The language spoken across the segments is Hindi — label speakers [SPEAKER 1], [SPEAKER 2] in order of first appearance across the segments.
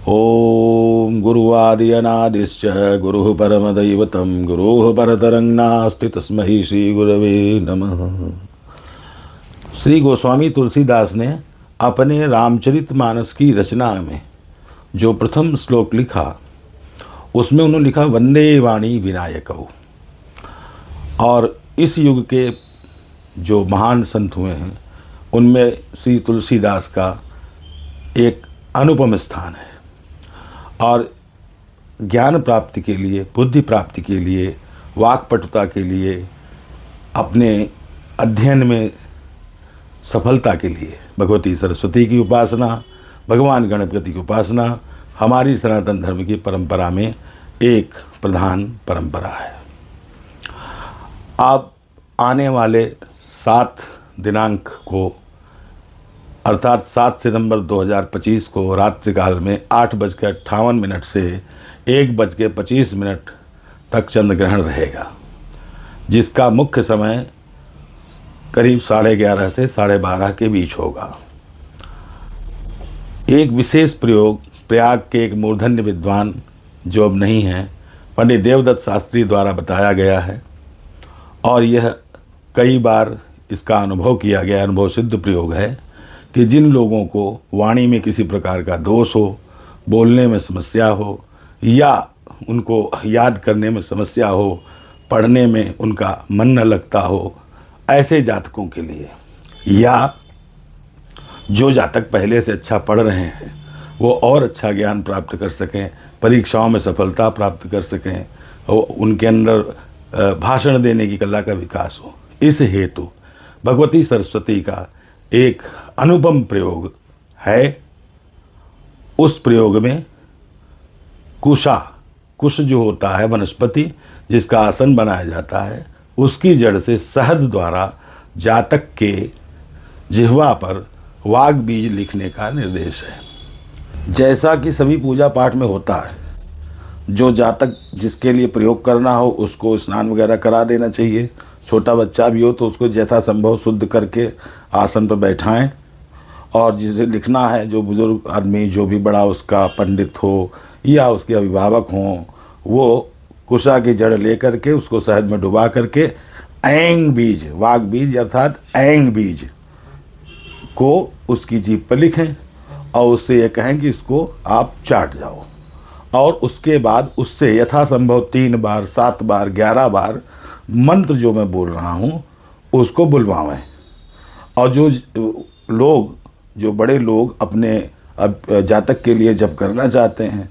[SPEAKER 1] ओम गुरुवादि अनादिश्च गुरुः परमदैवतं गुरुः परतरं नास्ति तस्मै श्री गुरवे नमः। श्री गोस्वामी तुलसीदास ने अपने रामचरितमानस की रचना में जो प्रथम श्लोक लिखा उसमें उन्होंने लिखा वंदे वाणी विनायकौ। और इस युग के जो महान संत हुए हैं उनमें श्री तुलसीदास का एक अनुपम स्थान है। और ज्ञान प्राप्ति के लिए, बुद्धि प्राप्ति के लिए, वाक्पटुता के लिए, अपने अध्ययन में सफलता के लिए भगवती सरस्वती की उपासना, भगवान गणपति की उपासना हमारी सनातन धर्म की परंपरा में एक प्रधान परंपरा है। अब आने वाले 7 दिनांक को अर्थात 7 सितंबर 2025 को रात्रिकाल में 8:58 से 1:25 तक चंद्र ग्रहण रहेगा, जिसका मुख्य समय करीब 11:30 से 12:30 के बीच होगा। एक विशेष प्रयोग प्रयाग के एक मूर्धन्य विद्वान जो अब नहीं हैं, पंडित देवदत्त शास्त्री द्वारा बताया गया है और यह कई बार इसका अनुभव किया गया, अनुभव सिद्ध प्रयोग है कि जिन लोगों को वाणी में किसी प्रकार का दोष हो, बोलने में समस्या हो या उनको याद करने में समस्या हो, पढ़ने में उनका मन न लगता हो, ऐसे जातकों के लिए, या जो जातक पहले से अच्छा पढ़ रहे हैं वो और अच्छा ज्ञान प्राप्त कर सकें, परीक्षाओं में सफलता प्राप्त कर सकें, उनके अंदर भाषण देने की कला का विकास हो, इस हेतु भगवती सरस्वती का एक अनुपम प्रयोग है। उस प्रयोग में कुश जो होता है वनस्पति जिसका आसन बनाया जाता है, उसकी जड़ से शहद द्वारा जातक के जिह्वा पर वाग बीज लिखने का निर्देश है। जैसा कि सभी पूजा पाठ में होता है, जो जातक जिसके लिए प्रयोग करना हो उसको स्नान वगैरह करा देना चाहिए। छोटा बच्चा भी हो तो उसको यथासंभव शुद्ध करके आसन पर बैठाएं, और जिसे लिखना है, जो बुजुर्ग आदमी, जो भी बड़ा उसका पंडित हो या उसके अभिभावक हों, वो कुशा की जड़ लेकर के उसको शहद में डुबा करके ऐंग बीज, वाग बीज अर्थात ऐंग बीज को उसकी जीभ पर लिखें और उससे ये कहें कि इसको आप चाट जाओ, और उसके बाद उससे यथासंभव 3 बार, 7 बार, 11 बार मंत्र जो मैं बोल रहा हूँ उसको बुलवाएं। और जो बड़े लोग अपने जातक के लिए जप करना चाहते हैं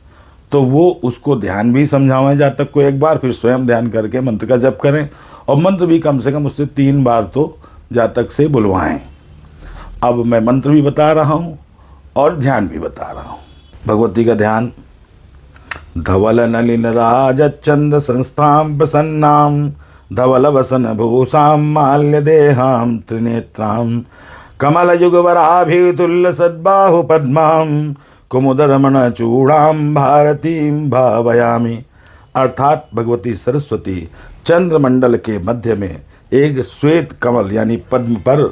[SPEAKER 1] तो वो उसको ध्यान भी समझावें जातक को एक बार, फिर स्वयं ध्यान करके मंत्र का जप करें, और मंत्र भी कम से कम उससे 3 बार तो जातक से बुलवाएं। अब मैं मंत्र भी बता रहा हूँ और ध्यान भी बता रहा हूँ। भगवती का ध्यान। धवल नलिन राज चंद संस्थाम प्रसन्नाम धवल वसन भूषाम माल्य देहाम त्रिनेत्राम कमल युगवराभितुल्य सद्बाहु पद्माम कुमुद रमण चूड़ाम भारतीम भावयामि। अर्थात भगवती सरस्वती चंद्रमंडल के मध्य में एक श्वेत कमल यानी पद्म पर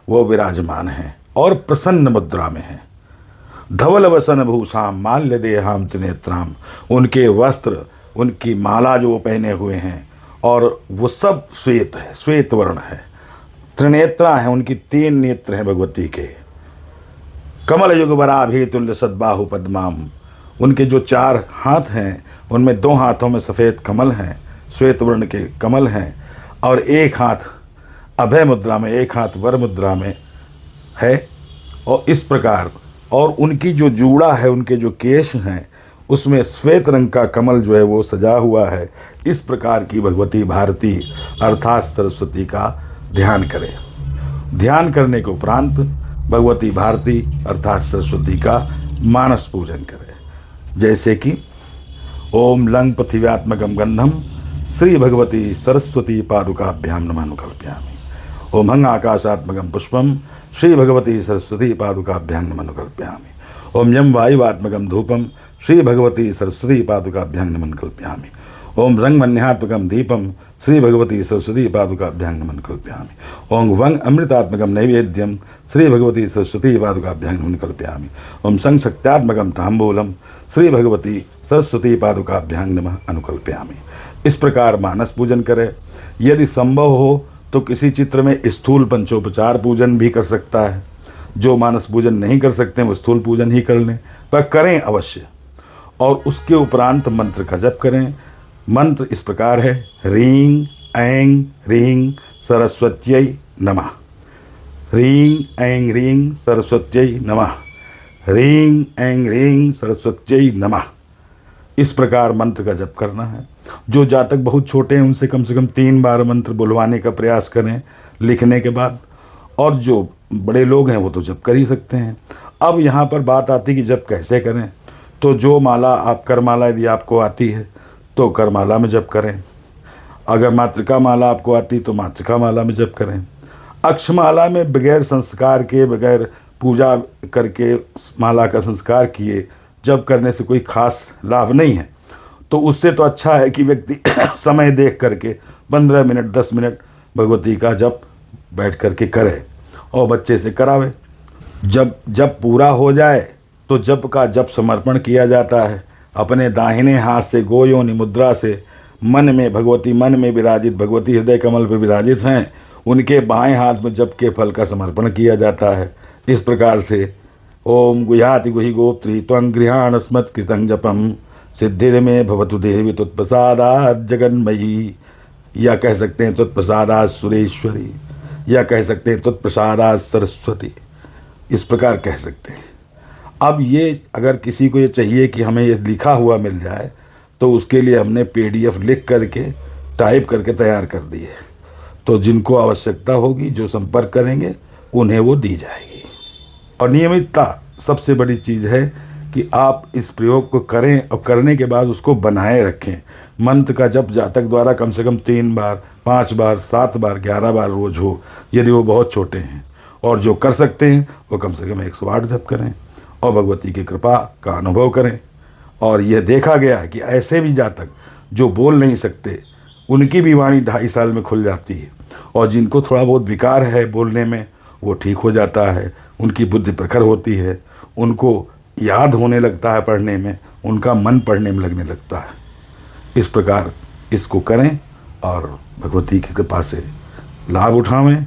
[SPEAKER 1] वो विराजमान हैं और प्रसन्न मुद्रा में हैं। धवल वसन भूषाम माल्य देहाम त्रिनेत्राम, उनके वस्त्र, उनकी माला जो वो पहने हुए हैं और वो सब श्वेत है, श्वेत वर्ण है। त्रिनेत्रा है, उनकी 3 नेत्र हैं भगवती के। कमल युग वराभि तुल्य सद्बाहु पद्माम, उनके जो 4 हाथ हैं उनमें 2 हाथों में सफ़ेद कमल हैं, श्वेत वर्ण के कमल हैं, और एक हाथ अभय मुद्रा में, एक हाथ वर मुद्रा में है। और इस प्रकार, और उनकी जो जूड़ा है, उनके जो केश हैं उसमें श्वेत रंग का कमल जो है वो सजा हुआ है। इस प्रकार की भगवती भारती अर्थात सरस्वती का ध्यान करें। ध्यान करने के उपरांत भगवती भारती अर्थात सरस्वती का मानस पूजन करें, जैसे कि ओम लंग पृथिव्यात्मकम गंधम श्री भगवती सरस्वती पादुकाभ्याम नमः अनुकल्पयामि। ओम हंग आकाशात्मकम पुष्पम श्री भगवती सरस्वती पादुकाभ्याम नमः अनुकल्पयामि। ओम यम वायुवात्मकम धूपम श्री भगवती सरस्वती पादुकाभ्याम नमः अनुकल्पयामि। ओम रंगमन्यात्मकम दीपम श्री भगवती सरस्वती पादुकाभ्यां नमः कल्पयामि। ओं वं अमृतात्मकं नैवेद्यं श्री भगवती सरस्वती पादुकाभ्यां नमः कल्पयामि। ओं सं शक्त्यात्मकं तांबूलं श्री भगवती सरस्वती पादुकाभ्यां नमः अनुकल्पयामि। इस प्रकार मानस पूजन करें। यदि संभव हो तो किसी चित्र में स्थूल पंचोपचार पूजन भी कर सकता है। जो मानस पूजन नहीं कर सकते वो स्थूल पूजन ही कर लें, पर करें अवश्य। और उसके उपरांत मंत्र का जप करें। मंत्र इस प्रकार है, ह्रीं ऐं ह्रीं सरस्वत्यै नमः, ह्रीं ऐं ह्रीं सरस्वत्यै नमः, ह्रीं ऐं ह्रीं सरस्वत्यै नमः। इस प्रकार मंत्र का जप करना है। जो जातक बहुत छोटे हैं उनसे कम से कम 3 बार मंत्र बुलवाने का प्रयास करें लिखने के बाद। और जो बड़े लोग हैं वो तो जप कर ही सकते हैं। अब यहाँ पर बात आती कि जप कैसे करें। तो जो माला आप करमाला यदि आपको आती है तो करमाला में जप करें। अगर मातृका माला आपको आती तो मातृका माला में जप करें। अक्षमाला में बगैर संस्कार के, बगैर पूजा करके माला का संस्कार किए जप करने से कोई खास लाभ नहीं है। तो उससे तो अच्छा है कि व्यक्ति समय देख करके 15 मिनट 10 मिनट भगवती का जप बैठ करके करे और बच्चे से करावे। जब पूरा हो जाए तो जप का जप समर्पण किया जाता है। अपने दाहिने हाथ से गोयोनि मुद्रा से मन में भगवती, मन में विराजित भगवती हृदय कमल पर विराजित हैं, उनके बाएं हाथ में जप के फल का समर्पण किया जाता है। इस प्रकार से ओम गुह्याति गुहि गोत्री त्वं गृहाण स्मत् कृतं जपम सिद्धिर्मे भवतु देवी त्वत्प्रसादात् जगन्मयी, या कह सकते हैं त्वत्प्रसादात् सुरेश्वरी, या कह सकते हैं त्वत्प्रसादात् सरस्वती। इस प्रकार कह सकते हैं। अब ये अगर किसी को ये चाहिए कि हमें ये लिखा हुआ मिल जाए तो उसके लिए हमने PDF लिख करके टाइप करके तैयार कर दी है। तो जिनको आवश्यकता होगी, जो संपर्क करेंगे, उन्हें वो दी जाएगी। और नियमितता सबसे बड़ी चीज़ है कि आप इस प्रयोग को करें और करने के बाद उसको बनाए रखें। मंत्र का जप जातक द्वारा कम से कम 3 बार, 5 बार, 7 बार, 11 बार रोज हो, यदि वो बहुत छोटे हैं। और जो कर सकते हैं वो कम से कम 108 जप करें और भगवती की कृपा का अनुभव करें। और यह देखा गया है कि ऐसे भी जातक जो बोल नहीं सकते, उनकी भी वाणी 2.5 साल में खुल जाती है। और जिनको थोड़ा बहुत विकार है बोलने में, वो ठीक हो जाता है। उनकी बुद्धि प्रखर होती है, उनको याद होने लगता है पढ़ने में, उनका मन पढ़ने में लगने लगता है। इस प्रकार इसको करें और भगवती की कृपा से लाभ उठावें।